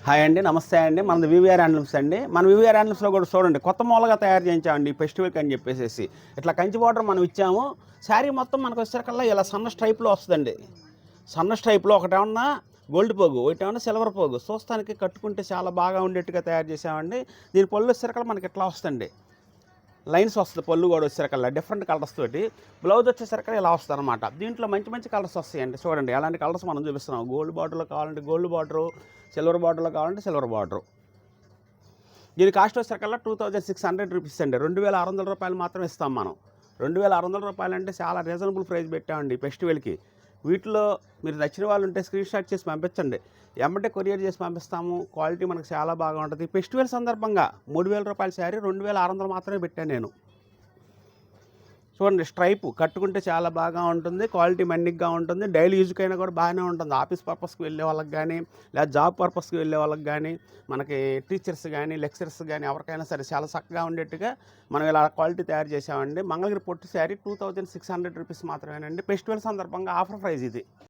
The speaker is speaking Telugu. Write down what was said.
హాయ్ అండి, నమస్తే అండి. మనది వివిఆర్ హ్యాండ్లూమ్స్ అండి. మన వివిఆర్ హ్యాండ్లూమ్స్లో కూడా చూడండి, కొత్త మూలగా తయారు చేయించామండి ఈ ఫెస్టివల్కి అని చెప్పేసి. ఇట్లా కంచి బార్డర్ మనం ఇచ్చాము. శారీ మొత్తం మనకు వచ్చేసరికల్లా ఇలా సన్న స్ట్రైప్లో వస్తుందండి. సన్న స్ట్రైప్లో ఒకటేమన్నా గోల్డ్ పోగు, ఒకటేమన్నా సిల్వర్ పోగు. చూస్తానికి కట్టుకుంటే చాలా బాగా ఉండేట్టుగా తయారు చేసామండి. దీని పళ్ళు వచ్చేసరికల్లా మనకి ఇట్లా వస్తుంది, లైన్స్ వస్తుంది. పళ్ళు కూడా వచ్చేసరికల్లా డిఫరెంట్ కలర్స్ తోటి. బ్లౌజ్ వచ్చేసరికల్లా ఇలా వస్తుంది అనమాట. దీంట్లో మంచి మంచి కలర్స్ వస్తాయండి. చూడండి ఎలాంటి కలర్స్ మనం చూపిస్తున్నాం. గోల్డ్ బార్డర్లో కావాలంటే గోల్డ్ బార్డరు, సిల్వర్ బార్డర్లో కావాలంటే సిల్వర్ బార్డరు. దీని కాస్ట్ వచ్చేసరికల్లా 2600 రూపీస్ అండి. 2600 రూపాయలు మాత్రం ఇస్తాం మనం. 2600 రూపాయలు అంటే చాలా రీజనబుల్ ప్రైస్ పెట్టామండి ఫెస్టివల్కి. వీటిలో మీరు నచ్చిన వాళ్ళు ఉంటే స్క్రీన్ షాట్ చేసి పంపించండి, ఎమ్మటే కొరియర్ చేసి పంపిస్తాము. క్వాలిటీ మనకు చాలా బాగా ఉంటుంది. ఫెస్టివల్ సందర్భంగా 3000 రూపాయల శారీ 2600 మాత్రమే పెట్టాను నేను. చూడండి, స్ట్రైప్ కట్టుకుంటే చాలా బాగా ఉంటుంది. క్వాలిటీ మన్నిగ్గా ఉంటుంది. డైలీ యూజ్కైనా కూడా బాగానే ఉంటుంది. ఆఫీస్ పర్పస్కి వెళ్ళే వాళ్ళకి కానీ, లేదా జాబ్ పర్పస్కి వెళ్ళే వాళ్ళకి కానీ, మనకి టీచర్స్ కానీ, లెక్చరర్స్ కానీ ఎవరికైనా సరే చాలా చక్కగా ఉండేట్టుగా మనం ఇలా క్వాలిటీ తయారు చేసామండి. మంగళగిరి పొట్టు శారీ 2600 రూపీస్ మాత్రమేనండి. ఫెస్టివల్ సందర్భంగా ఆఫర్ ప్రైస్ ఇది.